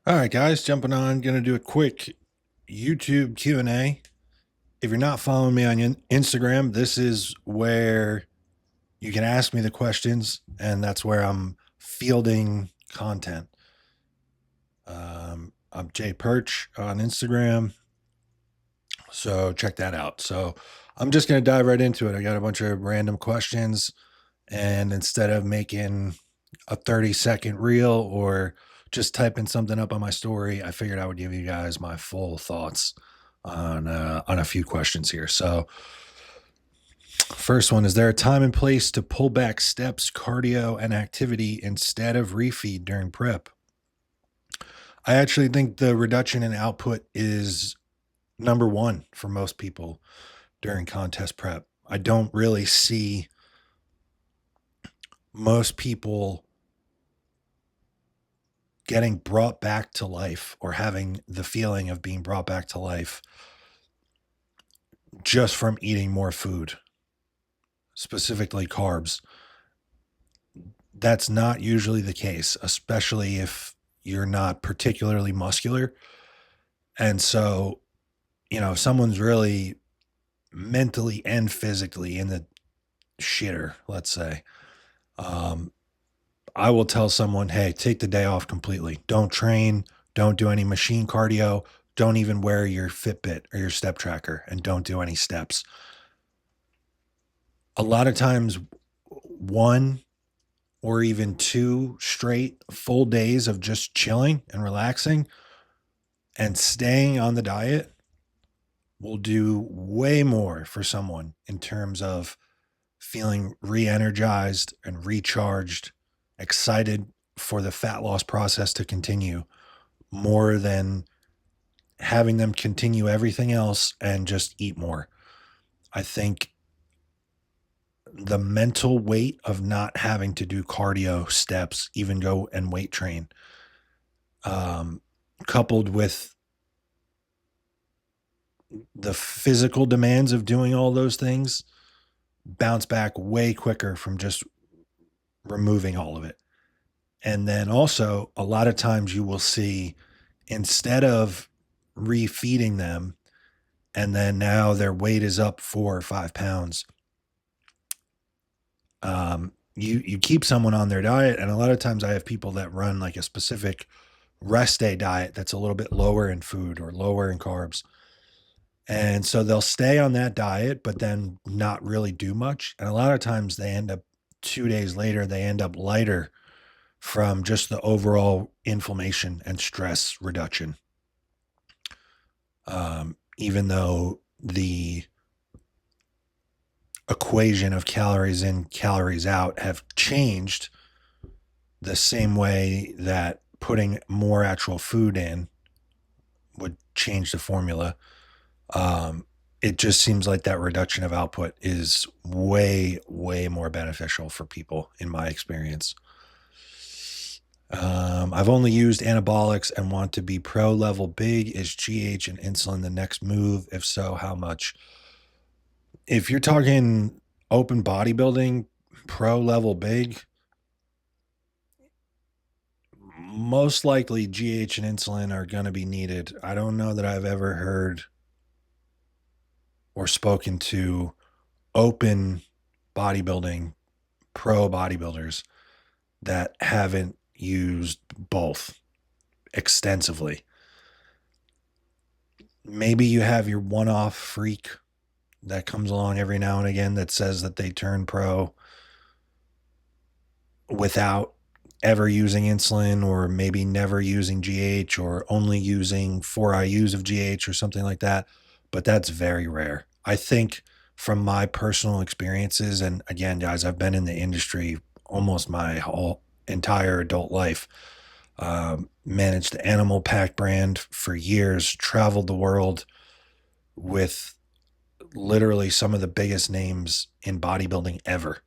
All right, guys, jumping on. Going to do a quick YouTube Q&A. If you're not following me on Instagram, this is where you can ask me the questions, and that's where I'm fielding content. I'm Jay Perch on Instagram, so check that out. So I'm just going to dive right into it. I got a bunch of random questions, and instead of making a 30-second reel or just typing something up on my story, I figured I would give you guys my full thoughts on a few questions here. So, first one: is there a time and place to pull back steps, cardio, and activity instead of refeed during prep? I actually think the reduction in output is number one for most people during contest prep. I don't really see most people getting brought back to life or having the feeling of being brought back to life just from eating more food, specifically carbs. That's not usually the case, especially if you're not particularly muscular. And so, if someone's really mentally and physically in the shitter, let's say, um, I will tell someone, hey, take the day off completely. Don't train. Don't do any machine cardio. Don't even wear your Fitbit or your step tracker, and don't do any steps. A lot of times, one or even two straight full days of just chilling and relaxing and staying on the diet will do way more for someone in terms of feeling re-energized and recharged, excited for the fat loss process to continue, more than having them continue everything else and just eat more. I think the mental weight of not having to do cardio, steps, even go and weight train, um, coupled with the physical demands of doing all those things, bounce back way quicker from just removing all of it. And then also, a lot of times you will see, instead of refeeding them and then now their weight is up 4 or 5 pounds, you keep someone on their diet. And a lot of times I have people that run like a specific rest day diet that's a little bit lower in food or lower in carbs. And so they'll stay on that diet, but then not really do much. And a lot of times they end up 2 days later, they end up lighter from just the overall inflammation and stress reduction. Even though the equation of calories in, calories out have changed the same way that putting more actual food in would change the formula. It just seems like that reduction of output is way, way more beneficial for people in my experience. I've only used anabolics and want to be pro level big. Is GH and insulin the next move? If so, how much? If you're talking open bodybuilding, pro level big, most likely GH and insulin are going to be needed. I don't know that I've ever heard or spoken to open bodybuilding, pro bodybuilders that haven't used both extensively. Maybe you have your one-off freak that comes along every now and again that says that they turn pro without ever using insulin, or maybe never using GH, or only using 4 IUs of GH or something like that. But that's very rare. I think from my personal experiences, and again, guys, I've been in the industry almost my whole entire adult life. Managed the Animal Pack brand for years, traveled the world with literally some of the biggest names in bodybuilding ever,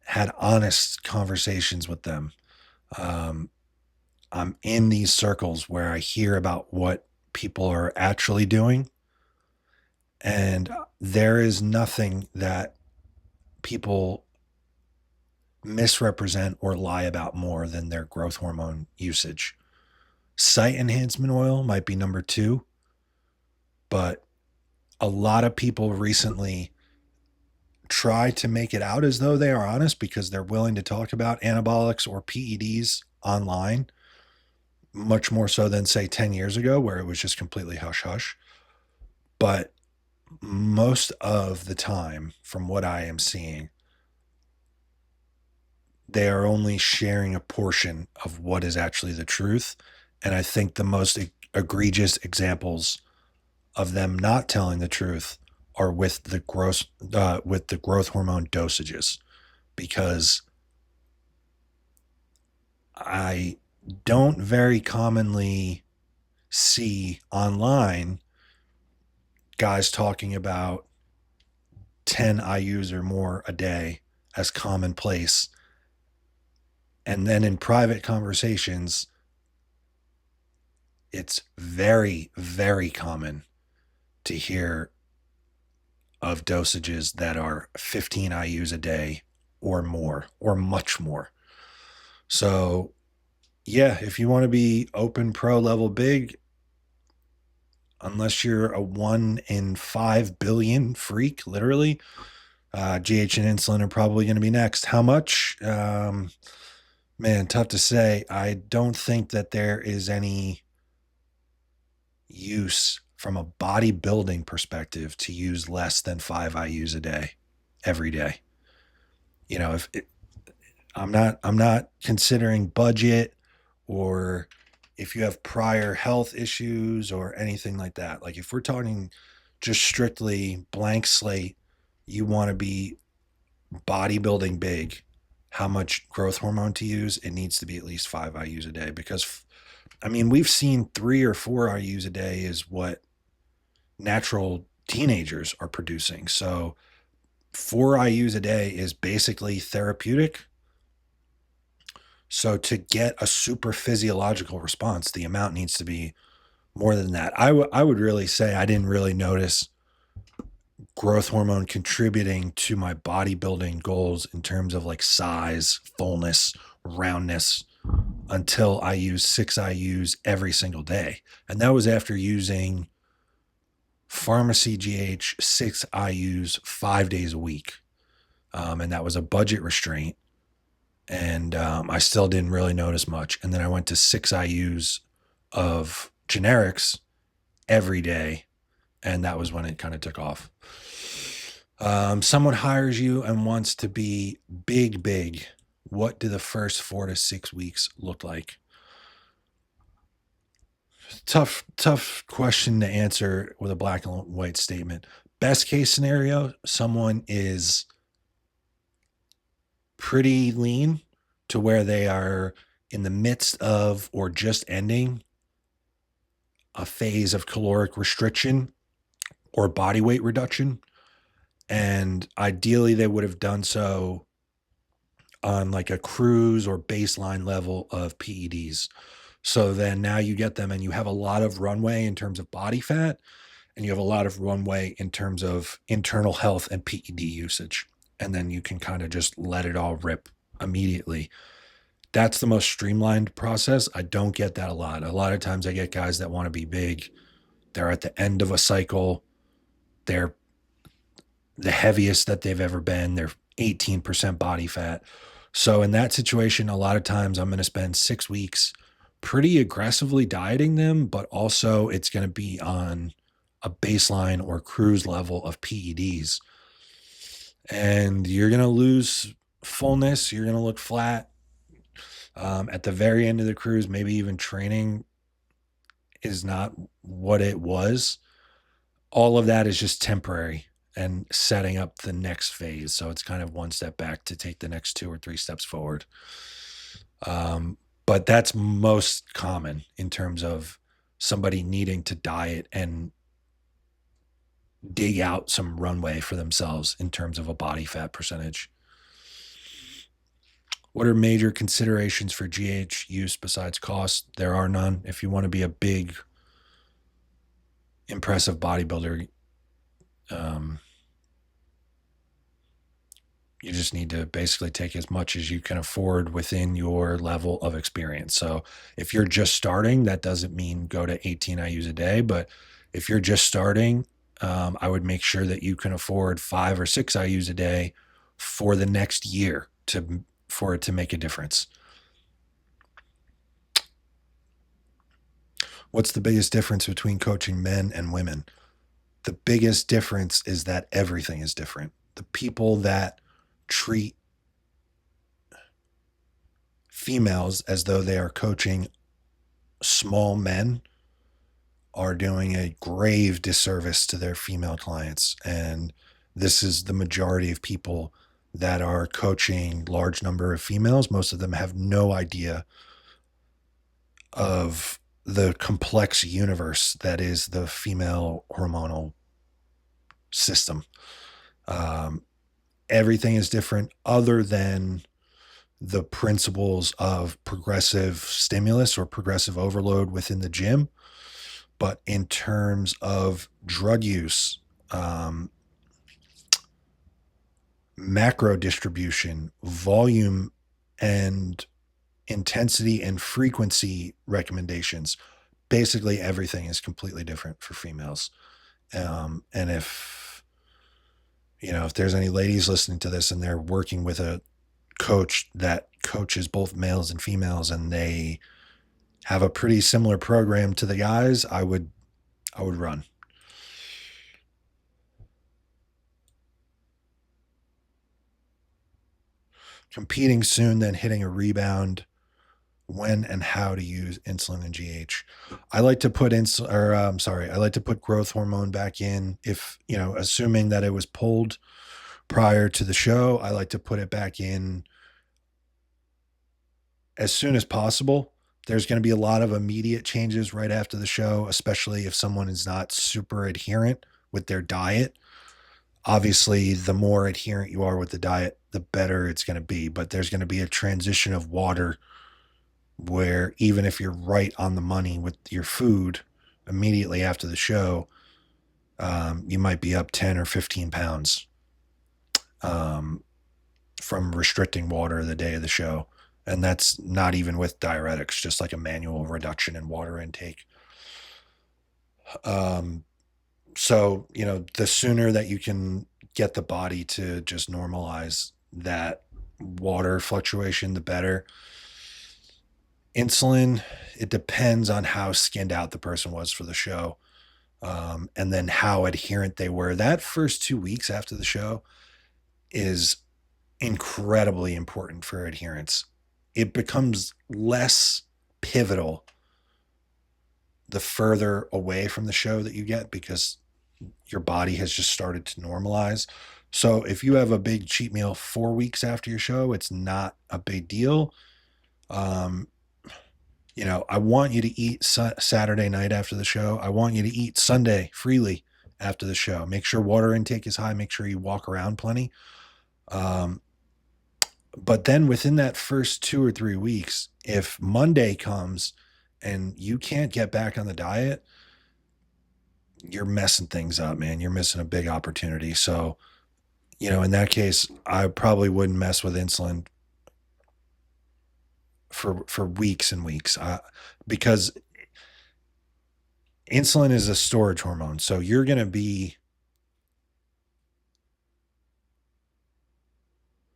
had honest conversations with them. Um, I'm in these circles where I hear about what people are actually doing, and there is nothing that people misrepresent or lie about more than their growth hormone usage. Site enhancement oil might be number two, but a lot of people recently try to make it out as though they are honest because they're willing to talk about anabolics or PEDs online, much more so than, say, 10 years ago, where it was just completely hush hush. But most of the time, from what I am seeing, they are only sharing a portion of what is actually the truth. And I think the most egregious examples of them not telling the truth are with the growth hormone dosages, because I don't very commonly see online guys talking about 10 IUs or more a day as commonplace. And then in private conversations, it's very, very common to hear of dosages that are 15 IUs a day or more, or much more. So, yeah, if you want to be open pro level big, unless you're a 1 in 5 billion freak, literally, GH and insulin are probably going to be next. How much? Man, tough to say. I don't think that there is any use from a bodybuilding perspective to use less than 5 IUs a day every day. You know, if it, I'm not considering budget, or if you have prior health issues or anything like that. Like if we're talking just strictly blank slate, you want to be bodybuilding big, how much growth hormone to use? It needs to be at least 5 IUs a day, because I mean, we've seen 3 or 4 IUs a day is what natural teenagers are producing. So 4 IUs a day is basically therapeutic. So to get a super physiological response, the amount needs to be more than that. I would really say I didn't really notice growth hormone contributing to my bodybuilding goals in terms of like size, fullness, roundness, until I used 6 IUs every single day. And that was after using pharmacy GH 6 IUs 5 days a week. And that was a budget restraint. And I still didn't really notice much. And then I went to 6 IUs of generics every day. And that was when it kind of took off. Someone hires you and wants to be big, big. What do the first 4 to 6 weeks look like? Tough question to answer with a black and white statement. Best case scenario, someone is pretty lean to where they are in the midst of or just ending a phase of caloric restriction or body weight reduction. And ideally, they would have done so on like a cruise or baseline level of PEDs. So then now you get them and you have a lot of runway in terms of body fat, and you have a lot of runway in terms of internal health and PED usage. And then you can kind of just let it all rip immediately. That's the most streamlined process. I don't get that a lot. A lot of times I get guys that want to be big. They're at the end of a cycle. They're the heaviest that they've ever been. They're 18% body fat. So in that situation, a lot of times I'm going to spend 6 weeks pretty aggressively dieting them, but also it's going to be on a baseline or cruise level of PEDs. And you're going to lose fullness. You're going to look flat. At the very end of the cruise, maybe even training is not what it was. All of that is just temporary and setting up the next phase. So it's kind of one step back to take the next 2 or 3 steps forward. But that's most common in terms of somebody needing to diet and dig out some runway for themselves in terms of a body fat percentage. What are major considerations for GH use besides cost? There are none. If you want to be a big, impressive bodybuilder, You just need to basically take as much as you can afford within your level of experience. So if you're just starting, that doesn't mean go to 18 IUs a day. But if you're just starting, I would make sure that you can afford 5 or 6 IUs a day for the next year for it to make a difference. What's the biggest difference between coaching men and women? The biggest difference is that everything is different. The people that treat females as though they are coaching small men are doing a grave disservice to their female clients. And this is the majority of people that are coaching large number of females. Most of them have no idea of the complex universe that is the female hormonal system. Um, Everything is different other than the principles of progressive stimulus or progressive overload within the gym. But in terms of drug use, macro distribution, volume, and intensity and frequency recommendations, basically everything is completely different for females. And if there's any ladies listening to this and they're working with a coach that coaches both males and females and they have a pretty similar program to the guys, I would run. Competing soon, then hitting a rebound. When and how to use insulin and GH. I like to put I like to put growth hormone back in if, assuming that it was pulled prior to the show, I like to put it back in as soon as possible. There's going to be a lot of immediate changes right after the show, especially if someone is not super adherent with their diet. Obviously, the more adherent you are with the diet, the better it's going to be. But there's going to be a transition of water where even if you're right on the money with your food immediately after the show, you might be up 10 or 15 pounds from restricting water the day of the show. And that's not even with diuretics, just like a manual reduction in water intake. So, the sooner that you can get the body to just normalize that water fluctuation, the better. Insulin, it depends on how skinned out the person was for the show, and then how adherent they were. That first 2 weeks after the show is incredibly important for adherence. It becomes less pivotal the further away from the show that you get because your body has just started to normalize. So if you have a big cheat meal 4 weeks after your show, it's not a big deal. I want you to eat Saturday night after the show. I want you to eat Sunday freely after the show. Make sure water intake is high. Make sure you walk around plenty. But then within that first 2 or 3 weeks, if Monday comes and you can't get back on the diet, you're messing things up, man. You're missing a big opportunity. So, in that case, I probably wouldn't mess with insulin for weeks and weeks, because insulin is a storage hormone. So you're going to be,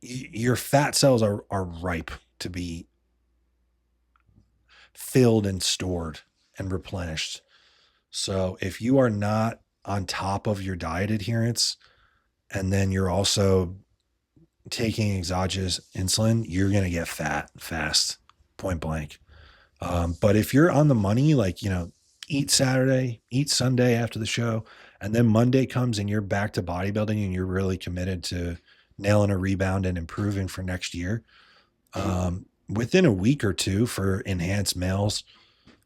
your fat cells are ripe to be filled and stored and replenished. So if you are not on top of your diet adherence, and then you're also taking exogenous insulin, you're going to get fat fast, point blank. But if you're on the money, like, eat Saturday, eat Sunday after the show, and then Monday comes and you're back to bodybuilding and you're really committed to nailing a rebound and improving for next year, within a week or two for enhanced males,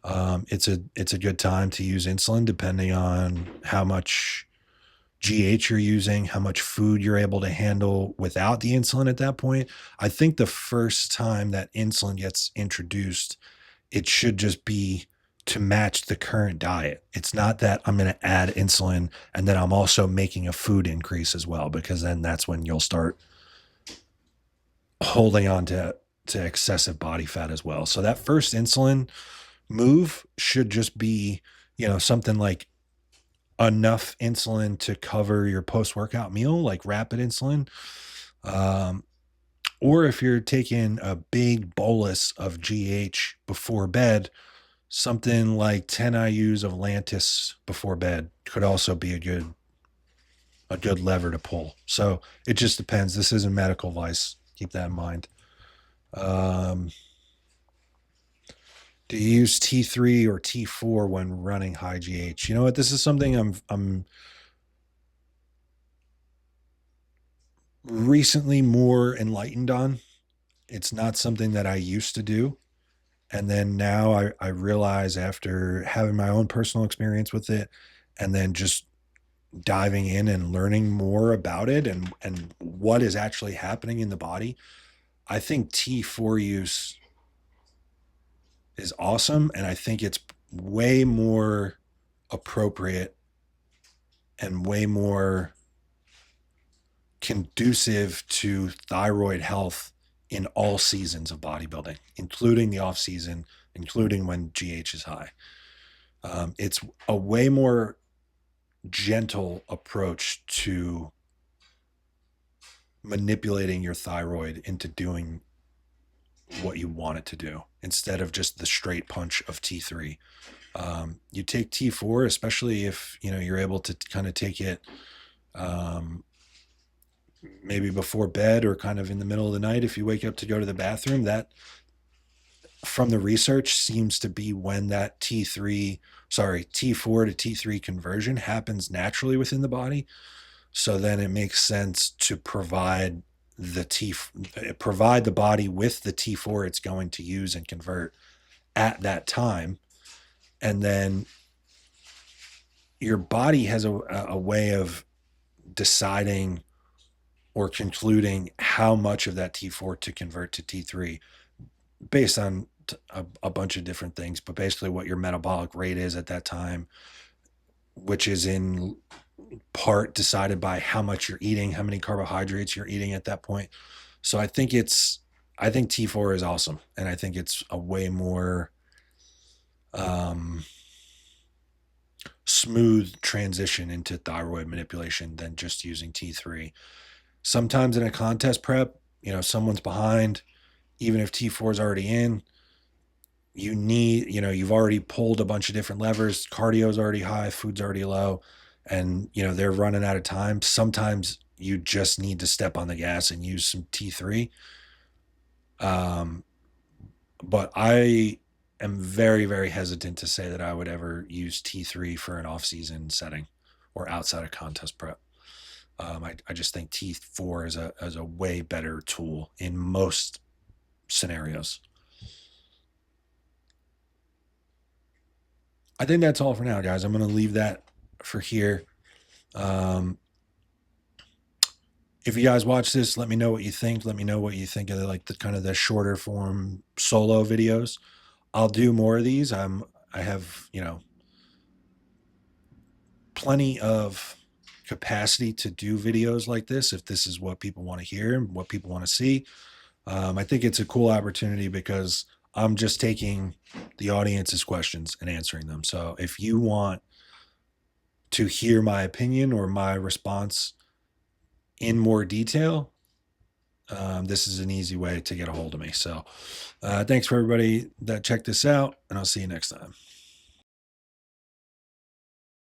it's a good time to use insulin depending on how much GH you're using, how much food you're able to handle without the insulin at that point. I think the first time that insulin gets introduced, it should just be to match the current diet. It's not that I'm going to add insulin and then I'm also making a food increase as well, because then that's when you'll start holding on to excessive body fat as well. So that first insulin move should just be, something like enough insulin to cover your post workout meal, like rapid insulin. Um, or if you're taking a big bolus of GH before bed, something like 10 IUs of Lantus before bed could also be a good lever to pull. So it just depends. This isn't medical advice. Keep that in mind. Um, do you use T3 or T4 when running high GH? You know what? This is something I'm recently more enlightened on. It's not something that I used to do. And then now I realize after having my own personal experience with it and then just diving in and learning more about it and what is actually happening in the body, I think T4 use is awesome. And I think it's way more appropriate and way more conducive to thyroid health in all seasons of bodybuilding, including the off season, including when GH is high. It's a way more gentle approach to manipulating your thyroid into doing what you want it to do instead of just the straight punch of T3. You take T4, especially if you're able to kind of take it maybe before bed or kind of in the middle of the night if you wake up to go to the bathroom. That, from the research, seems to be when that T4 to T3 conversion happens naturally within the body. So then it makes sense to provide the body with the T4 it's going to use and convert at that time. And then your body has a way of deciding or concluding how much of that T4 to convert to T3 based on a bunch of different things, but basically what your metabolic rate is at that time, which is in part decided by how much you're eating, how many carbohydrates you're eating at that point. So I think T4 is awesome. And I think it's a way more smooth transition into thyroid manipulation than just using T3. Sometimes in a contest prep, someone's behind, even if T4 is already in, you've already pulled a bunch of different levers. Cardio's already high, food's already low, and, they're running out of time. Sometimes you just need to step on the gas and use some T3. But I am very, very hesitant to say that I would ever use T3 for an off-season setting or outside of contest prep. I just think T4 is a way better tool in most scenarios. I think that's all for now, guys. I'm going to leave that for here. If you guys watch this, let me know what you think. Let me know what you think of the kind of the shorter form solo videos. I'll do more of these. I have, plenty of capacity to do videos like this if this is what people want to hear and what people want to see. I think it's a cool opportunity because I'm just taking the audience's questions and answering them. So if you want to hear my opinion or my response in more detail, this is an easy way to get a hold of me. So thanks for everybody that checked this out, and I'll see you next time.